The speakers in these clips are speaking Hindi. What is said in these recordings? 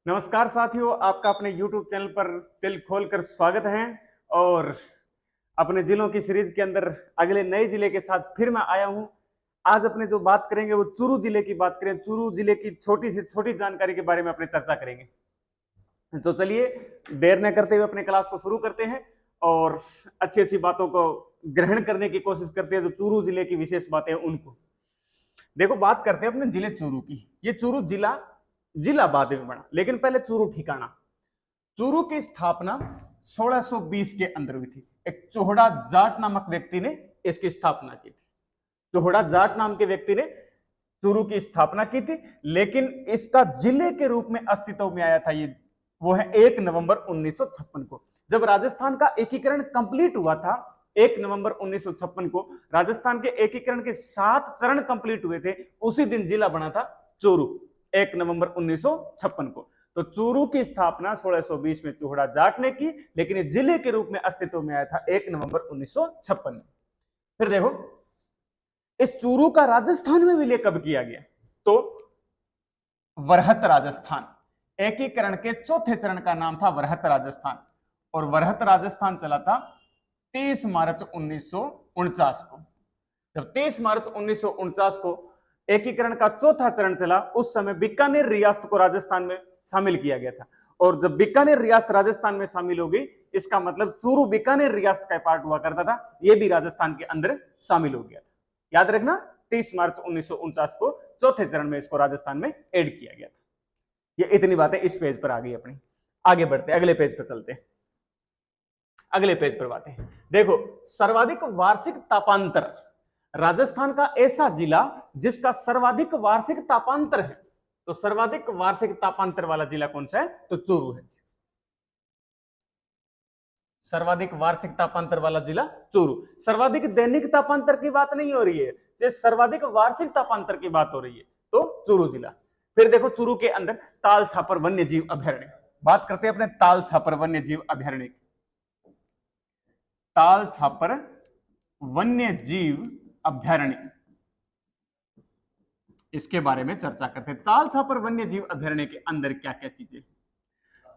नमस्कार साथियों, आपका अपने YouTube चैनल पर दिल खोलकर स्वागत है। और अपने जिलों की सीरीज के अंदर अगले नए जिले के साथ फिर मैं आया हूं। आज अपने जो बात करेंगे वो चूरू जिले की बात करें। चूरू जिले की छोटी से छोटी जानकारी के बारे में अपने चर्चा करेंगे। तो चलिए देर न करते हुए अपने क्लास को शुरू करते हैं और अच्छी अच्छी बातों को ग्रहण करने की कोशिश करते हैं। जो चूरू जिले की विशेष बातें हैं उनको देखो। बात करते हैं अपने जिले चूरू की। ये चूरू जिला जिला बाद में बना, लेकिन पहले चूरू ठिकाना। चूरू की स्थापना 1620 के अंदर हुई थी। एक चोहड़ा जाट नामक व्यक्ति ने इसकी स्थापना की थी। चोहड़ा जाट नाम के व्यक्ति ने चूरू की स्थापना की थी, लेकिन इसका जिले के रूप में अस्तित्व में आया था ये वो है 1 नवंबर 1956 को, जब राजस्थान का एकीकरण कंप्लीट हुआ था। 1 नवंबर 1956 को राजस्थान के एकीकरण के 7 चरण कंप्लीट हुए थे। उसी दिन जिला बना था चूरू, 1 नवंबर 1956 को। तो चूरू की स्थापना 1620 में चोहड़ा जाट ने की, लेकिन ये जिले के रूप में अस्तित्व में आया था 1 नवंबर 1956 में। फिर देखो, इस चूरू का राजस्थान में विलय कब किया गया? तो वरहत राजस्थान, एकीकरण के चौथे चरण का नाम था वरहत राजस्थान, और वरहत राजस्थान चला था 30 मार्च 1949 को। जब 30 मार्च 1949 को एकीकरण का चौथा चरण चला, उस समय बीकानेर रियासत को राजस्थान में शामिल किया गया था। और जब बीकानेर रियासत राजस्थान में शामिल हो गई, इसका मतलब चूरू बीकानेर रियासत का पार्ट हुआ करता था, यह भी राजस्थान के अंदर शामिल हो गया था। याद रखना, 30 मार्च 1949 को चौथे चरण में इसको राजस्थान में ऐड किया गया था। ये इतनी बातें इस पेज पर आ गई अपनी। आगे बढ़ते, अगले पेज पर चलते हैं। अगले पेज पर बातें देखो। सर्वाधिक वार्षिक तापांतर, राजस्थान का ऐसा जिला जिसका सर्वाधिक वार्षिक तापांतर है। तो सर्वाधिक वार्षिक तापांतर वाला जिला कौन सा है? तो चूरू है। सर्वाधिक वार्षिक तापांतर वाला जिला चूरू। सर्वाधिक दैनिक तापांतर की बात नहीं हो रही है, ये सर्वाधिक वार्षिक तापांतर की बात हो रही है, तो चूरू जिला। फिर देखो, चूरू के अंदर ताल छापर वन्य जीव अभयारण्य। बात करते हैं अपने ताल छापर वन्य जीव अभयारण्य। ताल छापर वन्य जीव अभयारण्य, इसके बारे में चर्चा करते हैं। ताल छापर वन्य जीव अभयारण्य के अंदर क्या क्या चीजें?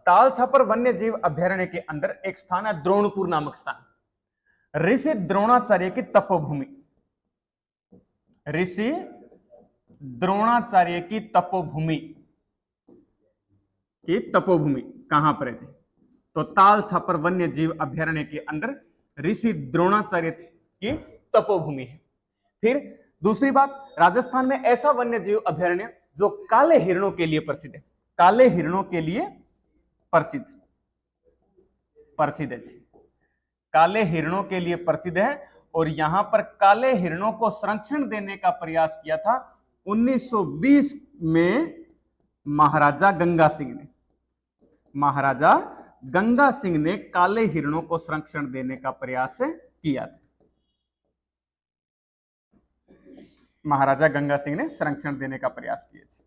ताल छापर वन्य जीव अभयारण्य के अंदर एक स्थान है द्रोणपुर नामक स्थान। ऋषि द्रोणाचार्य की तपोभूमि। ऋषि द्रोणाचार्य की तपोभूमि कहां पर है जी? तो ताल छापर वन्य जीव अभयारण्य के अंदर ऋषि द्रोणाचार्य की तपोभूमि है। फिर दूसरी बात, राजस्थान में ऐसा वन्य जीव अभयारण्य जो काले हिरणों के लिए प्रसिद्ध है। काले हिरणों के लिए प्रसिद्ध है जी। काले हिरणों के लिए प्रसिद्ध है, और यहां पर काले हिरणों को संरक्षण देने का प्रयास किया था 1920 में महाराजा गंगा सिंह ने। महाराजा गंगा सिंह ने काले हिरणों को संरक्षण देने का प्रयास किया था। महाराजा गंगा सिंह ने संरक्षण देने का प्रयास किया था।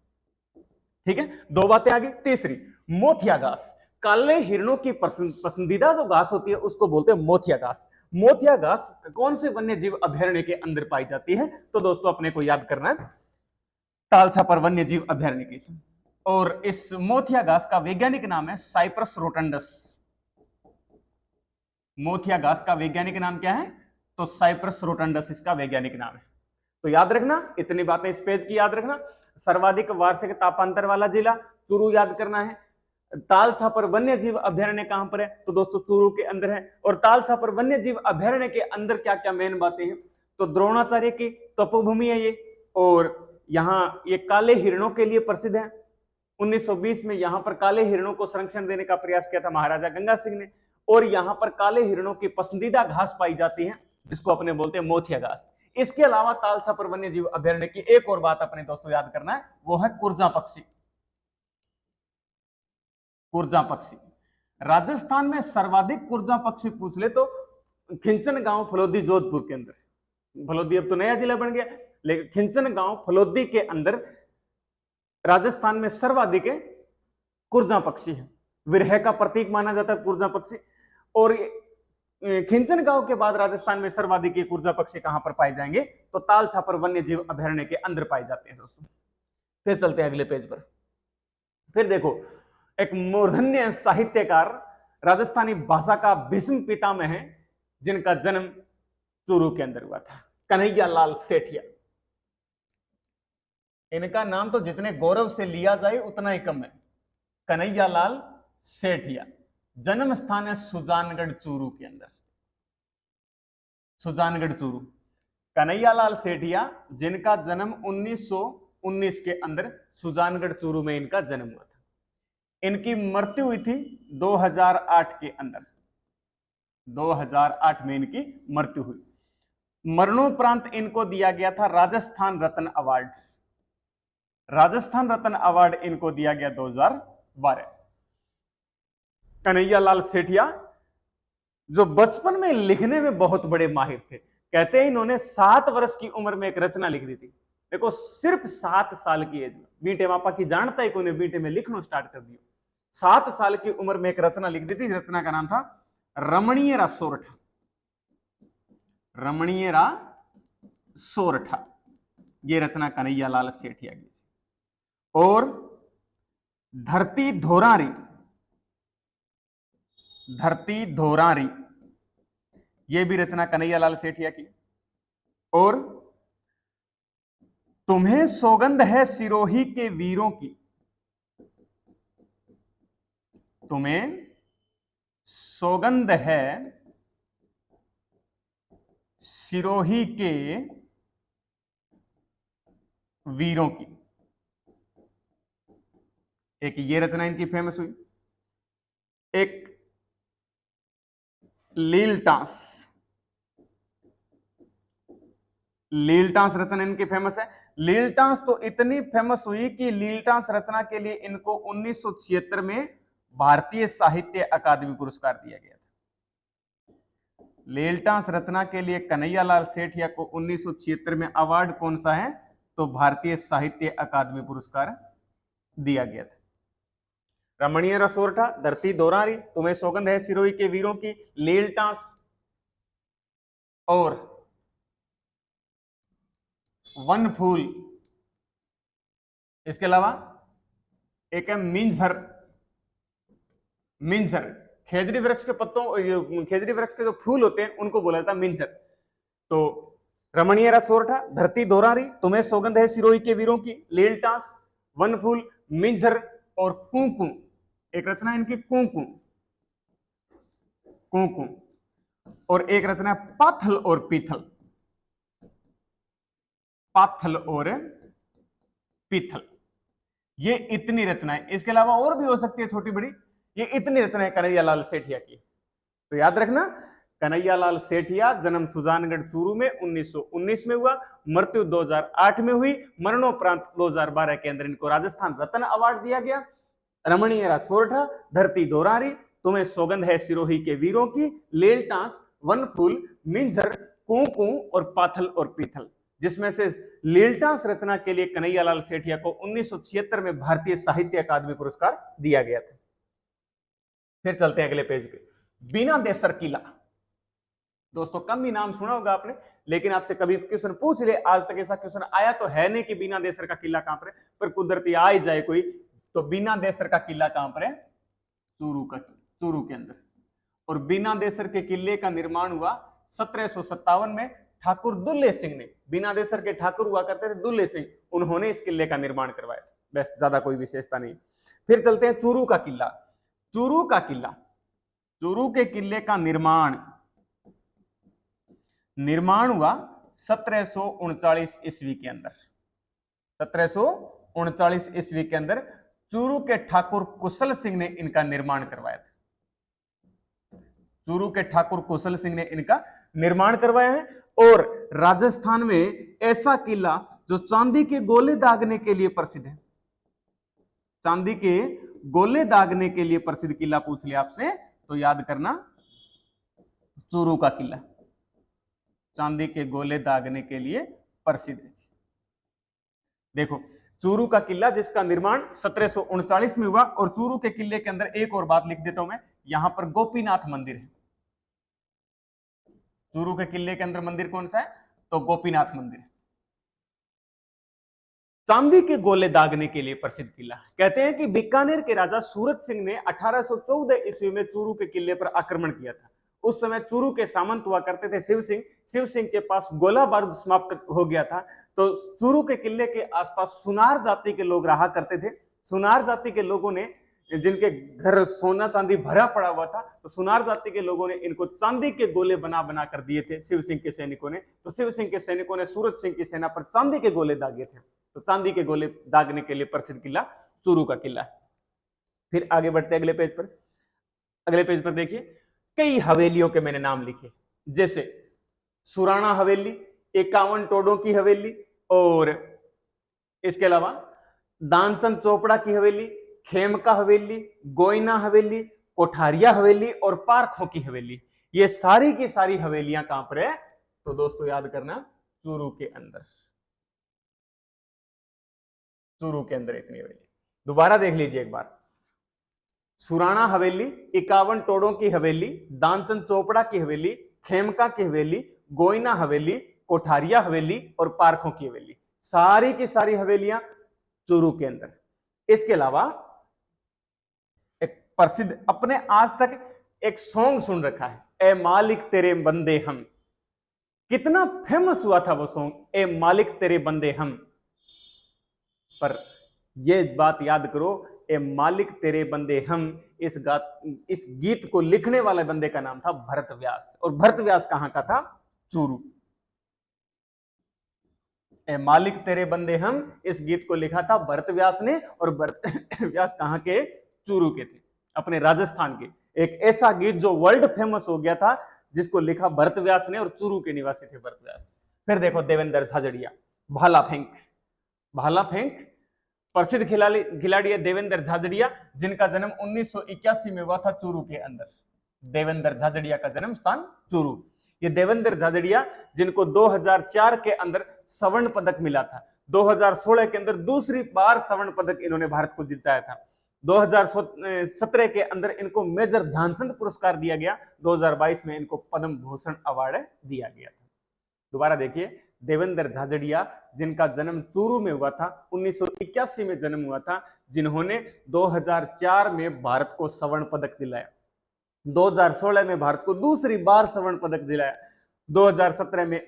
ठीक है, दो बातें आ गई। तीसरी, मोथिया घास। काले हिरणों की पसंदीदा जो घास होती है उसको बोलते हैं मोथिया घास। मोथिया घास कौन से वन्य जीव अभयारण्य के अंदर पाई जाती है? तो दोस्तों अपने को याद करना है ताल छापर वन्य जीव अभयारण्य की। और इस मोथिया घास का वैज्ञानिक नाम है साइप्रस रोटंडस। मोथिया घास का वैज्ञानिक नाम क्या है? तो साइप्रस रोटंडस इसका वैज्ञानिक नाम है। तो याद रखना, इतनी बातें इस पेज की याद रखना। सर्वाधिक वार्षिक तापांतर वाला जिला चूरू याद करना है। ताल छापर वन्य जीव अभयारण्य कहां पर है? तो दोस्तों चूरू के अंदर है। और ताल छापर वन्य जीव अभयारण्य के अंदर क्या क्या मेन बातें हैं? तो द्रोणाचार्य की तपोभूमि है ये, और यहाँ ये काले हिरणों के लिए प्रसिद्ध है। 1920 में यहां पर काले हिरणों को संरक्षण देने का प्रयास किया था महाराजा गंगा सिंह ने। और यहां पर काले हिरणों की पसंदीदा घास पाई जाती है, जिसको अपने बोलते हैं मोथिया घास। इसके अलावा ताल छापर वन्य जीव अभयारण्य की एक और बात अपने दोस्तों याद करना है, वो है कुर्जा पक्षी। कुर्जा पक्षी, राजस्थान में सर्वाधिक कुर्जा पक्षी पूछ ले तो खिंचन गांव फलोदी जोधपुर के अंदर। फलोदी अब तो नया जिला बन गया, लेकिन खिंचन गांव फलोदी के अंदर राजस्थान में सर्वाधिक कुर्जा पक्षी है। विरह का प्रतीक माना जाता है कुर्जा पक्षी। और खिंचन गांव के बाद राजस्थान में सर्वाधिक कुर्जा पक्षी कहां पर पाए जाएंगे? तो ताल छापर वन्य जीव अभयारण्य के अंदर पाए जाते हैं दोस्तों। फिर चलते हैं अगले पेज पर। फिर देखो, एक मूर्धन्य साहित्यकार, राजस्थानी भाषा का भीष्म पितामह है, जिनका जन्म चूरू के अंदर हुआ था, कन्हैया लाल सेठिया। इनका नाम तो जितने गौरव से लिया जाए उतना ही कम है। कन्हैया लाल सेठिया, जन्म स्थान है सुजानगढ़ चूरू के अंदर, सुजानगढ़ चूरू। कन्हैया लाल सेठिया जिनका जन्म 1919 के अंदर सुजानगढ़ चूरू में इनका जन्म हुआ था। इनकी मृत्यु हुई थी 2008 के अंदर, 2008 में इनकी मृत्यु हुई। मरणोपरांत इनको दिया गया था राजस्थान रत्न अवार्ड, राजस्थान रत्न अवार्ड इनको दिया गया 2012। कन्हैया लाल सेठिया जो बचपन में लिखने में बहुत बड़े माहिर थे, कहते हैं इन्होंने 7 वर्ष की उम्र में एक रचना लिख दी थी। देखो, सिर्फ 7 साल की एज में बीटे मापा की जानता है कोने बीटे में लिखना स्टार्ट कर दिया। 7 साल की उम्र में एक रचना लिख दी थी। रचना का नाम था रमणीय सोरठा, रमणीय सोरठा। ये रचना कन्हैया लाल सेठिया की। और धरती धोरारी, धरती धोरारी, यह भी रचना कन्हैया लाल सेठिया की। और तुम्हें सौगंध है सिरोही के वीरों की, तुम्हें सौगंध है सिरोही के वीरों की। एक ये रचना इनकी फेमस हुई। एक लीलटास, लीलटास रचना इनकी फेमस है। लीलटास तो इतनी फेमस हुई कि लीलटास रचना के लिए इनको 1976 में भारतीय साहित्य अकादमी पुरस्कार दिया गया था। लीलटास रचना के लिए कन्हैया लाल सेठिया को 1976 में अवार्ड कौन सा है? तो भारतीय साहित्य अकादमी पुरस्कार दिया गया था। रमणीय रसोरठा, धरती दोरारी, तुम्हें सौगंध है सिरोही के वीरों की, लीलटास और वन फूल। इसके अलावा एक है मिंझर, मिंझर खेजड़ी वृक्ष के पत्तों, खेजड़ी वृक्ष के जो फूल होते हैं उनको बोला जाता है मिंझर। तो रमणीय रसोरठा, धरती दोरारी, तुम्हें सौगंध है सिरोही के वीरों की, लीलटास, वन फूल, मिंझर और कुंकू। एक रचना इनकी कुंकू, कुंकू। और एक रचना पाथल और पीथल, पाथल और पीथल। ये इतनी रचनाएं, इसके अलावा और भी हो सकती है छोटी बड़ी, ये इतनी रचनाएं कन्हैया लाल सेठिया की। तो याद रखना, कन्हैया लाल सेठिया जन्म सुजानगढ़ चूरू में 1919 में हुआ, मृत्यु 2008 में हुई। मरणोपरांत 2012 के अंदर इनको राजस्थान रत्न अवार्ड दिया गया। रमणीय सोरठा, धरती दोरारी, तुम्हें सौगंध है सिरोही के वीरों की, लीलटास, वन फूल, मिंझर, कुंकू और पाथल और पीथल। जिसमें से लीलटास रचना के लिए कन्हैया लाल सेठिया को 1976 में भारतीय साहित्य अकादमी पुरस्कार दिया गया था। फिर चलते हैं अगले पेज पे। बीना देसर किला, दोस्तों कम ही नाम सुना होगा आपने, लेकिन आपसे कभी क्वेश्चन पूछ ले, आज तक ऐसा क्वेश्चन आया तो है नहीं कि बीना देसर का किला कहां पर है, पर कुदरती आ ही जाए कोई। तो बीना देसर का किला कहां पर है? चूरू के अंदर। और बीना देसर के किले का निर्माण हुआ 1757 में ठाकुर दुल्ले सिंह ने। बीना देसर के ठाकुर हुआ करते थे दुल्ले सिंह, उन्होंने इस किले का निर्माण करवाया। बस, ज्यादा कोई विशेषता नहीं। फिर चलते हैं चूरू का किला। चूरू का किला, चूरू के किले का निर्माण हुआ 1739 ईस्वी के अंदर। 1739 ईस्वी के अंदर चूरू के ठाकुर कुशल सिंह ने इनका निर्माण करवाया था। चूरू के ठाकुर कुशल सिंह ने इनका निर्माण करवाया है। और राजस्थान में ऐसा किला जो चांदी के गोले दागने के लिए प्रसिद्ध है, चांदी के गोले दागने के लिए प्रसिद्ध किला पूछ लिया आपसे तो याद करना चूरू का किला, चांदी के गोले दागने के लिए प्रसिद्ध है। देखो, चूरू का किला जिसका निर्माण 1739 में हुआ। और चूरू के किले के अंदर एक और बात लिख देता हूं मैं, यहां पर गोपीनाथ मंदिर है। चूरू के किले के अंदर मंदिर कौन सा है? तो गोपीनाथ मंदिर। चांदी के गोले दागने के लिए प्रसिद्ध किला। कहते हैं कि बीकानेर के राजा सूरत सिंह ने 1814 ईस्वी में चूरू के किले पर आक्रमण किया था। उस समय चूरू के सामंत हुआ करते थे शिव सिंह। शिव सिंह के पास गोला बारूद समाप्त हो गया था, तो चूरू के किले के आसपास सुनार जाति के लोग रहा करते थे। सुनार जाति के लोगों ने, जिनके घर सोना चांदी भरा पड़ा हुआ था, तो सुनार जाति के लोगों ने इनको चांदी के गोले बना बना कर दिए थे शिव सिंह के सैनिकों ने। तो शिव सिंह के सैनिकों ने सूरत सिंह की सेना पर चांदी के गोले दागे थे। तो चांदी के गोले दागने के लिए प्रसिद्ध किला चूरू का किला है। फिर आगे बढ़ते अगले पेज पर। अगले पेज पर देखिए, कई हवेलियों के मैंने नाम लिखे, जैसे सुराणा हवेली, 51 टोडों की हवेली, और इसके अलावा दानचंद चोपड़ा की हवेली, खेमका हवेली, गोयना हवेली, कोठारिया हवेली और पारखों की हवेली। ये सारी की सारी हवेलियां कहां पर है? तो दोस्तों याद करना, चूरू के अंदर। चूरू के अंदर इतनी हवेली। दोबारा देख लीजिए एक बार। सुराणा हवेली, 51 टोडों की हवेली, दानचंद चोपड़ा की हवेली, खेमका की हवेली, गोयना हवेली, कोठारिया हवेली और पारखों की हवेली। सारी की सारी हवेलियां चूरू के अंदर। इसके अलावा एक प्रसिद्ध, अपने आज तक एक सॉन्ग सुन रखा है, ए मालिक तेरे बंदे हम। कितना फेमस हुआ था वो सॉन्ग, ए मालिक तेरे बंदे हम। पर यह बात याद करो, ए मालिक तेरे बंदे हम, इस गीत को लिखने वाले बंदे का नाम था भरत व्यास। और भरत व्यास कहां का था? चूरू। ए मालिक तेरे बंदे हम, इस गीत को लिखा था भरत व्यास ने। और भरत व्यास कहां के? चूरू के थे, अपने राजस्थान के। एक ऐसा गीत जो वर्ल्ड फेमस हो गया था, जिसको लिखा भरत व्यास ने, और चूरू के निवासी थे भरत व्यास। फिर देखो देवेंद्र झाझड़िया, भाला फेंक। भाला फेंक प्रसिद्ध खिलाड़ी है देवेंद्र झाझड़िया, जिनका जन्म 1981 में हुआ था चूरू के अंदर। देवेंद्र झाझड़िया का जन्म स्थान चूरू। ये देवेंद्र झाझड़िया, जिनको 2004 के अंदर स्वर्ण पदक मिला था, 2016 के अंदर दूसरी बार स्वर्ण पदक इन्होंने भारत को जिताया था, 2017 के अंदर इनको मेजर ध्यानचंद पुरस्कार दिया गया, 2022 में इनको पद्म भूषण अवार्ड दिया गया था। दोबारा देखिए, देवेंद्र झाझड़िया, जिनका जन्म चूरू में हुआ था, 1981 में जन्म हुआ था, जिन्होंने 2004 में भारत को स्वर्ण पदक दिलाया, 2016 में भारत को दूसरी बार स्वर्ण पदक दिलाया, 2017 में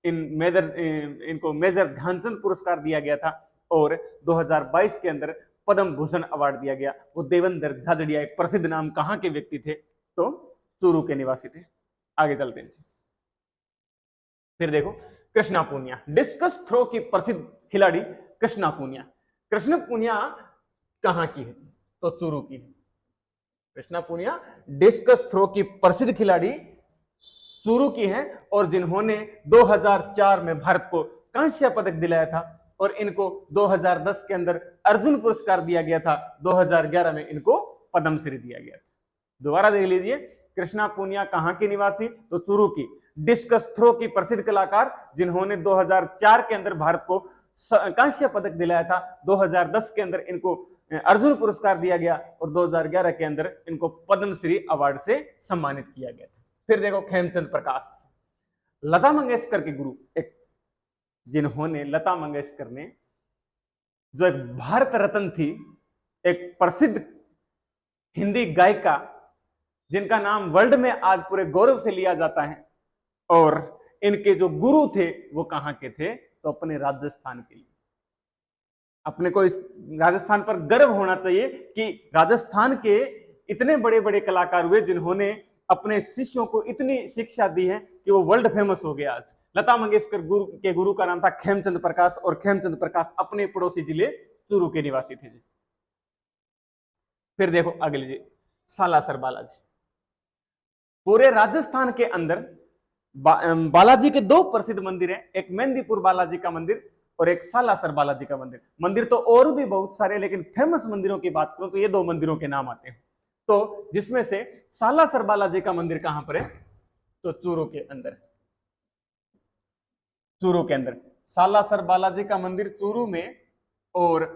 इनको मेजर ध्यानचंद पुरस्कार दिया गया था, और 2022 के अंदर पद्म भूषण अवार्ड दिया गया। वो देवेंद्र झाझड़िया एक प्रसिद्ध नाम कहां के व्यक्ति थे? तो चूरू के निवासी थे। आगे चलते हैं। फिर देखो, कृष्णा पूनिया, डिस्कस थ्रो की प्रसिद्ध खिलाड़ी कृष्णा पूनिया। कृष्ण पूनिया कहां की है? तो चूरू की है। कृष्णा पूनिया डिस्कस थ्रो की प्रसिद्ध खिलाड़ी चूरू की हैं, और जिन्होंने 2004 में भारत को कांस्य पदक दिलाया था, और इनको 2010 के अंदर अर्जुन पुरस्कार दिया गया था, 2011 में इनको पद्मश्री दिया गया था। दोबारा देख लीजिए, कृष्णा पूनिया कहां की निवासी? तो चूरू की। डिस्कस थ्रो की प्रसिद्ध कलाकार, जिन्होंने 2004 के अंदर भारत को कांस्य पदक दिलाया था, 2010 के अंदर इनको अर्जुन पुरस्कार दिया गया, और 2011 के अंदर इनको पद्मश्री अवार्ड से सम्मानित किया गया था। फिर देखो, खेमचंद प्रकाश, लता मंगेशकर के गुरु, एक जिन्होंने, लता मंगेशकर ने, जो एक भारत रत्न थी, एक प्रसिद्ध हिंदी गायिका, जिनका नाम वर्ल्ड में आज पूरे गौरव से लिया जाता है, और इनके जो गुरु थे वो कहां के थे? तो अपने राजस्थान के लिए। अपने को इस राजस्थान पर गर्व होना चाहिए कि राजस्थान के इतने बड़े बड़े कलाकार हुए, जिन्होंने अपने शिष्यों को इतनी शिक्षा दी है कि वो वर्ल्ड फेमस हो गया आज। लता मंगेशकर के गुरु का नाम था खेमचंद प्रकाश, और खेमचंद प्रकाश अपने पड़ोसी जिले चूरू के निवासी थे। फिर देखो अगले, सालासर बालाजी। पूरे राजस्थान के अंदर बालाजी के दो प्रसिद्ध मंदिर हैं, एक मेहंदीपुर बालाजी का मंदिर और एक सालासर बालाजी का मंदिर। मंदिर तो और भी बहुत सारे, लेकिन फेमस मंदिरों की बात करूं तो ये दो मंदिरों के नाम आते हैं। तो जिसमें से सालासर बालाजी का मंदिर कहां पर है? तो चूरू के अंदर। चूरू के अंदर सालासर बालाजी का मंदिर चूरू में। और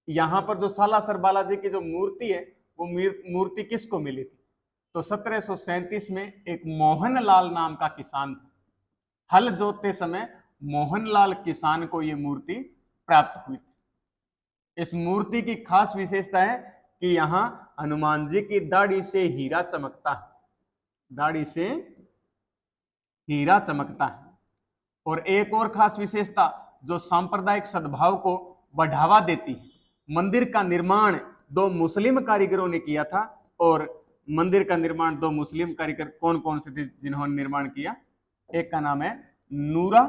यहां पर जो सालासर बालाजी की जो मूर्ति है, वो मूर्ति किसको मिली थी? तो 1737 में एक मोहनलाल नाम का किसान था। हल जोतते समय मोहनलाल किसान को ये मूर्ति प्राप्त हुई। इस मूर्ति की खास विशेषता है कि यहां हनुमान जी की दाढ़ी से हीरा चमकता है, दाढ़ी से हीरा चमकता है। और एक और खास विशेषता जो सांप्रदायिक सद्भाव को बढ़ावा देती है, मंदिर का निर्माण दो मुस्लिम कारीगरों ने किया था। और मंदिर का निर्माण दो मुस्लिम कारीगर कौन कौन से थे जिन्होंने निर्माण किया? एक का नाम है नूरा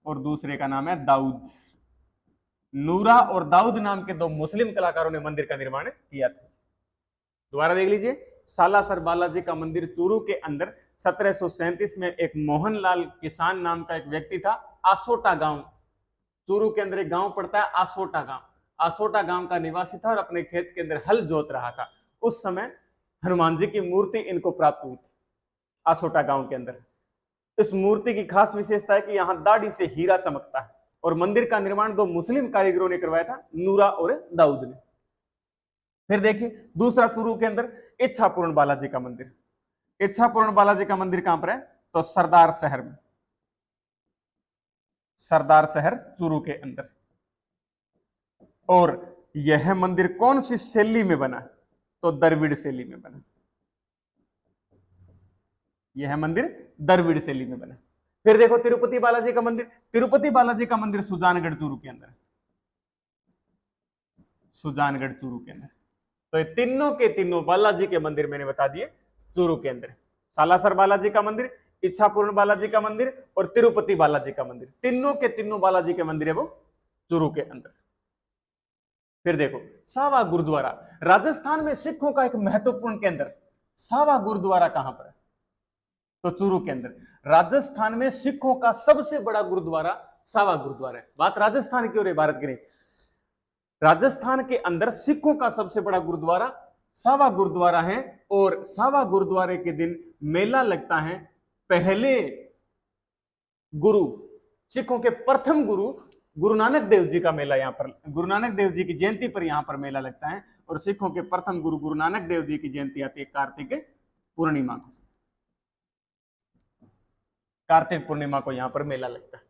और दूसरे का नाम है दाऊद। नूरा और दाऊद नाम के दो मुस्लिम कलाकारों ने मंदिर का निर्माण किया था। दोबारा देख लीजिए, सालासर बालाजी का मंदिर चूरू के अंदर 1737 में एक मोहनलाल किसान नाम का एक व्यक्ति था। आसोटा गांव, चूरू के अंदर एक गांव पड़ता है आसोटा गांव, आसोटा गांव का निवासी था और अपने खेत के अंदर हल जोत रहा था। उस समय हनुमान जी की मूर्ति इनको प्राप्त हुई थी आसोटा गांव के अंदर। इस मूर्ति की खास विशेषता है कि यहां दाढ़ी से हीरा चमकता है। और मंदिर का निर्माण दो मुस्लिम कारीगरों ने करवाया था, नूरा और दाऊद ने। फिर देखिए दूसरा चूरू के अंदर इच्छापूर्ण बालाजी का मंदिर। इच्छापूर्ण बालाजी का मंदिर कहां पर है? तो सरदार शहर में, सरदार शहर चूरू के अंदर। और यह मंदिर कौन सी शैली में बना? तो द्रविड़ शैली में बना। यह मंदिर द्रविड़ शैली में बना। फिर देखो तिरुपति बालाजी का मंदिर। तिरुपति बालाजी का मंदिर सुजानगढ़ चूरू के अंदर, सुजानगढ़ चूरू के अंदर। तो ये तीनों के तीनों बालाजी के मंदिर मैंने बता दिए चूरू के अंदर। सालासर बालाजी का मंदिर, इच्छापूर्ण बालाजी का मंदिर और तिरुपति बालाजी का मंदिर, तीनों के तीनों बालाजी के मंदिर है वो चूरू के अंदर। फिर देखो सावा गुरुद्वारा, राजस्थान में सिखों का एक महत्वपूर्ण केंद्र। सावा गुरुद्वारा कहां पर है? तो चूरू के अंदर। राजस्थान में सिखों का सबसे बड़ा गुरुद्वारा सावा गुरुद्वारा है। बात राजस्थान की हो रही, भारत की नहीं। राजस्थान के अंदर सिखों का सबसे बड़ा गुरुद्वारा सावा गुरुद्वारा है। और सावा गुरुद्वारे के दिन मेला लगता है। पहले गुरु, सिखों के प्रथम गुरु गुरु नानक देव जी का मेला यहां पर, गुरु नानक देव जी की जयंती पर यहां पर मेला लगता है। और सिखों के प्रथम गुरु गुरु नानक देव जी की जयंती आती है कार्तिक पूर्णिमा को। कार्तिक पूर्णिमा को यहां पर मेला लगता है।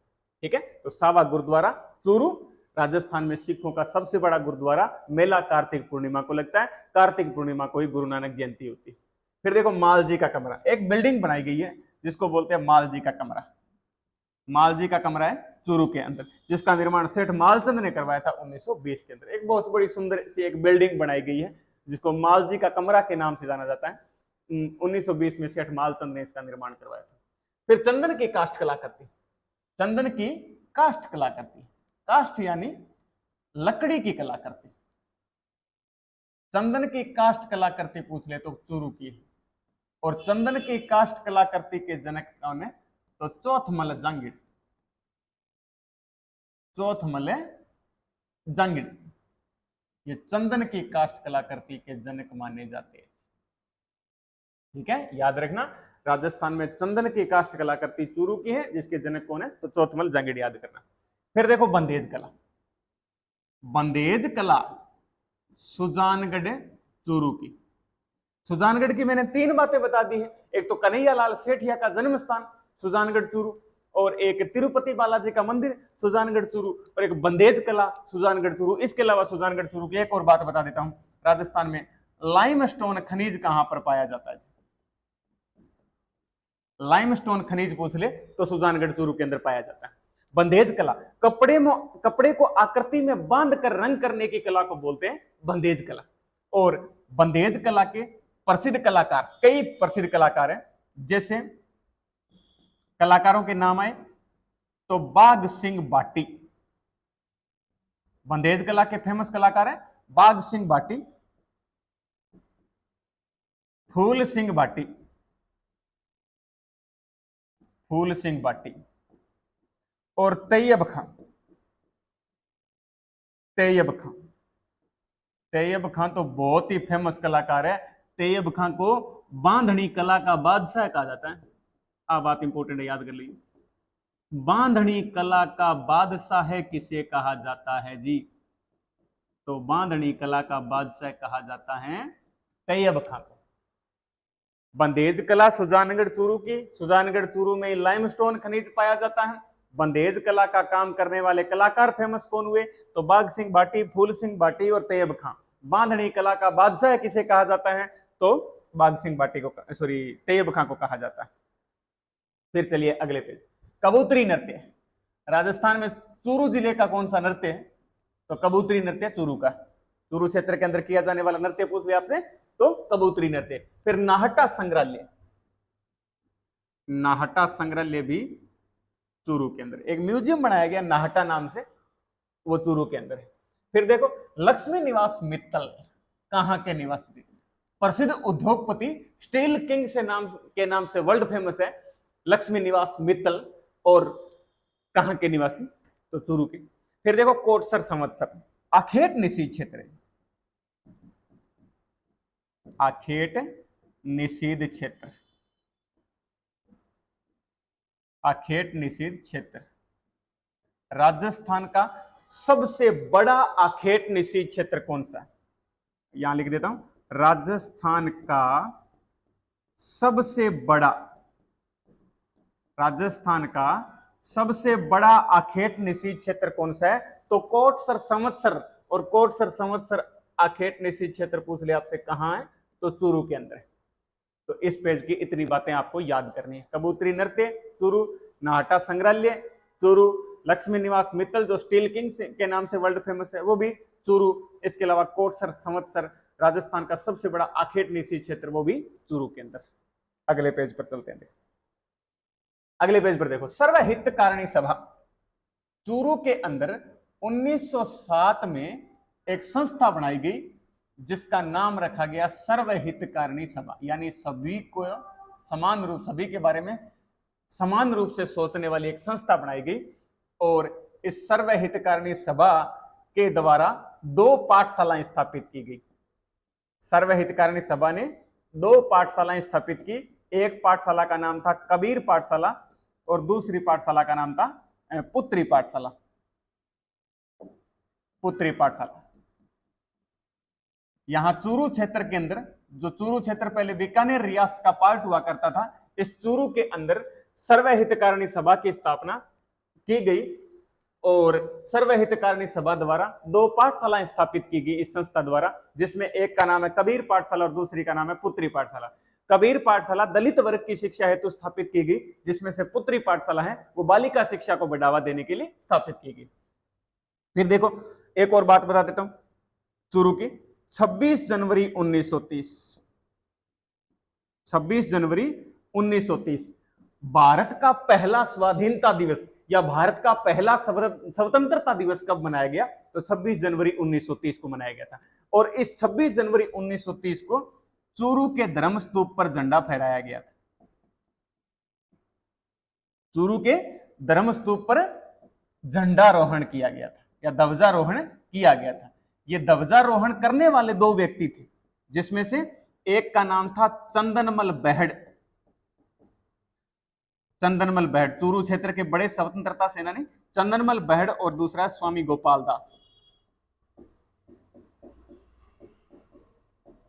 ठीक है, तो सावा गुरुद्वारा चूरू, राजस्थान में सिखों का सबसे बड़ा गुरुद्वारा, मेला कार्तिक पूर्णिमा को लगता है। कार्तिक पूर्णिमा को ही गुरु नानक जयंती होती है। फिर देखो मालजी का कमरा, एक बिल्डिंग बनाई गई है जिसको बोलते हैं मालजी का कमरा। मालजी का कमरा है चूरू के अंदर, जिसका निर्माण सेठ मालचंद ने करवाया था 1920 के अंदर। एक बहुत बड़ी सुंदर सी एक बिल्डिंग बनाई गई है जिसको मालजी का कमरा के नाम से जाना जाता है। 1920 में सेठ मालचंद ने इसका निर्माण करवाया था। फिर चंदन की काष्ठ कलाकृति, चंदन की काष्ठ कलाकृति, काष्ठ यानी लकड़ी की कलाकृति। चंदन की काष्ठ कलाकृति पूछ ले तो चूरू की है। और चंदन की काष्ठ कलाकृति के जनक कौन है? तो चौथमल जांगिड़, चौथमल जांगिड़ ये चंदन की काष्ठ कलाकृति के जनक माने जाते हैं। ठीक है, याद रखना, राजस्थान में चंदन की काष्ठ कलाकृति चूरू की है, जिसके जनक कौन है? तो चौथमल जांगिड़, याद करना। फिर देखो बंदेज कला, बंदेज कला सुजानगढ़ चूरू की। सुजानगढ़ की मैंने तीन बातें बता दी है। एक तो कन्हैयालाल सेठिया का जन्म स्थान सुजानगढ़ चूरू, और एक तिरुपति बालाजी का मंदिर सुजानगढ़ चूरू, और एक बंदेज कला सुजानगढ़ चूरू। इसके अलावा सुजानगढ़ चूरू की एक और बात बता देता हूं, राजस्थान में लाइमस्टोन खनिज कहां पर पाया जाता है? लाइमस्टोन खनिज पूछ ले तो सुजानगढ़ चूरू के अंदर पाया जाता है। बंदेज कला, कपड़े को आकृति में बांध कर रंग करने की कला को बोलते हैं बंदेज कला। और बंदेज कला के प्रसिद्ध कलाकार, कई प्रसिद्ध कलाकार हैं। जैसे कलाकारों के नाम आए तो बाघ सिंह भाटी, बंदेज कला के फेमस कलाकार हैं बाघ सिंह भाटी, फूल सिंह भाटी, फूल सिंह भाटी, और तैयब खां, तैयब खां। तैयब खां तो बहुत ही फेमस कलाकार है। तैयब खां को बांधनी कला का बादशाह कहा जाता है। आ बात इंपॉर्टेंट है, याद कर लीजिए। बांधनी कला का बादशाह है किसे कहा जाता है जी? तो बांधनी कला का बादशाह कहा जाता है तैयब खां को। बंदेज कला सुजानगढ़ चूरू की, सुजानगढ़ चूरू में लाइमस्टोन खनिज पाया जाता है। बंदेज कला का काम करने वाले कलाकार फेमस कौन हुए? तो बाघ सिंह भाटी, फूल सिंह भाटी और तैयब खां। बांधनी कला का बादशाह किसे कहा जाता है? तो बाघ सिंह भाटी को, सॉरी, तैयब खां को कहा जाता है। फिर चलिए अगले पेज। कबूतरी नृत्य राजस्थान में चूरू जिले का कौन सा नृत्य है? तो कबूतरी नृत्य चूरू का, चूरू क्षेत्र के अंदर किया जाने वाला नृत्य पूछ लिया आपसे, तो कबूतरी नृत्य। फिर नाहटा संग्रहालय, नाहटा संग्रहालय भी चूरू के अंदर, एक म्यूजियम बनाया गया नाहटा नाम से, वो चूरू के अंदर है। फिर देखो लक्ष्मी निवास मित्तल कहां के निवासी थे? प्रसिद्ध उद्योगपति स्टील किंग के नाम से वर्ल्ड फेमस है लक्ष्मी निवास मित्तल, और कहां के निवासी? तो चूरू के। फिर देखो कोटसर संवत्सर आखेट निषिद्ध क्षेत्र है, आखेट निषिद्ध क्षेत्र, आखेट निषिद्ध क्षेत्र राजस्थान का सबसे बड़ा आखेट निषिद्ध क्षेत्र कौन सा है? यहां लिख देता हूं, राजस्थान का सबसे बड़ा, राजस्थान का सबसे बड़ा आखेट निषिद्ध क्षेत्र कौन सा है? तो कोटसर संवत्सर, और कोटसर संवत्सर आखेट निषिद्ध क्षेत्र पूछ लिया आपसे कहां है? तो चूरू के अंदर है। तो इस पेज की इतनी बातें आपको याद करनी है। कबूतरी नृत्य चूरू, नाहटा संग्रहालय चूरू, लक्ष्मी निवास मित्तल जो स्टील किंग के नाम से वर्ल्ड फेमस है वो भी चूरू, इसके अलावा कोटसर संवत्सर राजस्थान का सबसे बड़ा आखेट निषिद्ध क्षेत्र वो भी चूरू के अंदर। अगले पेज पर चलते हैं। अगले पेज पर देखो सर्वहितकारिणी सभा चूरू के अंदर 1907 में एक संस्था बनाई गई जिसका नाम रखा गया सर्वहितकारिणी सभा, यानी सभी को समान रूप, सभी के बारे में समान रूप से सोचने वाली एक संस्था बनाई गई। और इस सर्वहितकारिणी सभा के द्वारा 2 पाठशालाएं स्थापित की गई। सर्वहितकारिणी सभा ने 2 पाठशालाएं स्थापित की। एक पाठशाला का नाम था कबीर पाठशाला और दूसरी पाठशाला का नाम था पुत्री पाठशाला, पुत्री पाठशाला। यहां चूरू क्षेत्र के अंदर, जो चूरू क्षेत्र पहले बीकानेर रियासत का पार्ट हुआ करता था, इस चूरू के अंदर सर्वहितकारिणी सभा की स्थापना की गई और सर्वहितकारिणी सभा द्वारा 2 पाठशालाएं स्थापित की गई इस संस्था द्वारा, जिसमें एक का नाम है कबीर पाठशाला और दूसरी का नाम है पुत्री पाठशाला। कबीर पाठशाला दलित वर्ग की शिक्षा हेतु स्थापित की गई, जिसमें से पुत्री पाठशाला है वो बालिका शिक्षा को बढ़ावा देने के लिए स्थापित की गई। फिर देखो एक और बात बता देता हूं चूरू की। 26 जनवरी 1930, 26 जनवरी 1930 भारत का पहला स्वाधीनता दिवस या भारत का पहला स्वतंत्रता दिवस कब मनाया गया? तो 26 जनवरी 1930 को मनाया गया था। और इस 26 जनवरी 1930 को चूरू के धर्मस्तूप पर झंडा फहराया गया था। चूरू के धर्मस्तूप पर झंडारोहण किया गया था या ध्वजारोहण किया गया था। ये ध्वजारोहण करने वाले 2 व्यक्ति थे, जिसमें से एक का नाम था चंदनमल बेहड़, चंदनमल बेहड़ चूरू क्षेत्र के बड़े स्वतंत्रता सेनानी चंदनमल बेहड़, और दूसरा स्वामी गोपाल दास।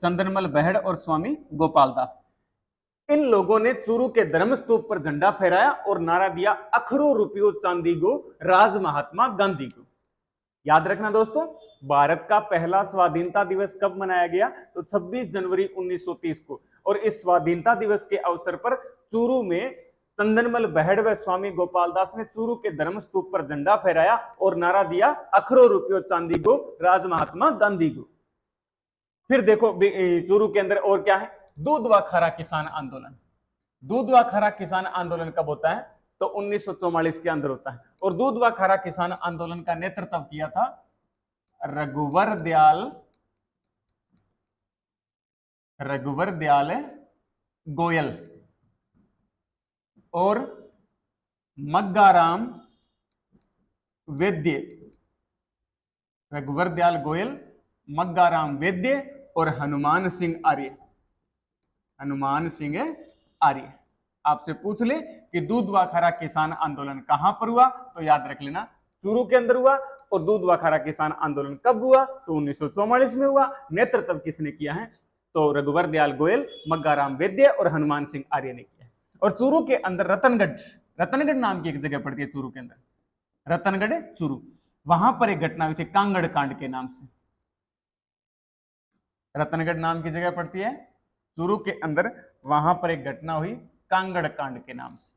चंदनमल बेहड़ और स्वामी गोपाल दास, इन लोगों ने चूरू के धर्मस्तूप पर झंडा फहराया और नारा दिया अखरों रुपयों चांदी गो राज महात्मा गांधी को। याद रखना दोस्तों, भारत का पहला स्वाधीनता दिवस कब मनाया गया? तो 26 जनवरी 1930 को। और इस स्वाधीनता दिवस के अवसर पर चूरू में चंदनमल बेहड़ व स्वामी गोपाल दास ने चूरू के धर्मस्तूप पर झंडा फहराया और नारा दिया अखरों रुपयों चांदी गो राज महात्मा गांधी को। फिर देखो चूरू के अंदर और क्या है? दूध व खारा किसान आंदोलन। दूध व खारा किसान आंदोलन कब होता है? तो 1944 के अंदर होता है। और दूध व खारा किसान आंदोलन का नेतृत्व किया था रघुवर दयाल गोयल और मग्गाराम वैद्य। रघुवर दयाल गोयल, मग्गाराम वैद्य और हनुमान सिंह आर्य। हनुमान सिंह आर्य। आपसे पूछ ले कि दूध व खारा किसान आंदोलन कहां पर हुआ, तो याद रख लेना चूरू के अंदर हुआ। और दूध व खारा किसान आंदोलन कब हुआ? तो 1944 में हुआ। नेतृत्व किसने किया है? तो रघुवर दयाल गोयल, मग्गाराम वैद्य और हनुमान सिंह आर्य ने किया है। और चूरू के अंदर रतनगढ़ रतनगढ़ नाम की एक जगह पड़ती है चूरू के अंदर, रतनगढ़ चूरू, वहां पर एक घटना हुई थी कांगड़ कांड के नाम से। रतनगढ़ नाम की जगह पड़ती है चूरू के अंदर, वहां पर एक घटना हुई कांगड़ कांड के नाम से।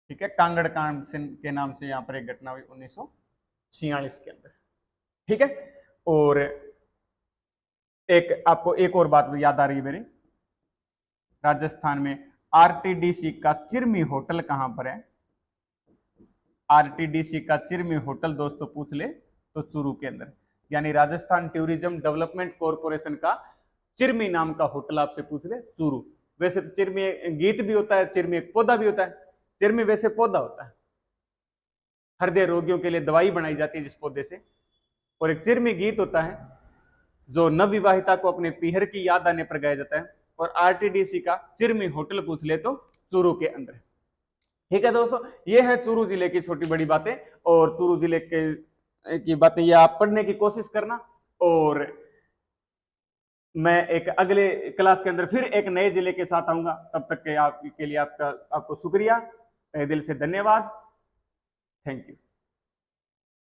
ठीक है, कांगड़ कांड के नाम से यहां पर एक घटना हुई 1946 के अंदर। ठीक है, और एक आपको एक और बात याद आ रही है मेरी, राजस्थान में आरटीडीसी का चिरमी होटल कहां पर है? आरटीडीसी का चिरमी होटल दोस्तों पूछ ले तो चूरू के अंदर, यानी राजस्थान टूरिज्म डेवलपमेंट कॉरपोरेशन का चिरमी नाम का होटल आपसे पूछ ले चूरू। वैसे तो चिरमी गीत भी होता है, चिरमी एक पौधा भी होता है, चिरमी वैसे पौधा होता है, हृदय रोगियों के लिए दवाई बनाई जाती है जिस पौधे से, और एक चिरमी गीत होता है जो नवविवाहिता को अपने पीहर की याद आने पर गाया जाता है, और आरटीडीसी का चिरमी होटल पूछ ले तो चूरू के अंदर। ठीक है दोस्तों, ये है चूरू जिले की छोटी बड़ी बातें, और चूरू जिले के की बातें ये आप पढ़ने की कोशिश करना, और मैं एक अगले क्लास के अंदर फिर एक नए जिले के साथ आऊंगा। तब तक के आपके लिए आपको शुक्रिया, तहे दिल से धन्यवाद। Thank you.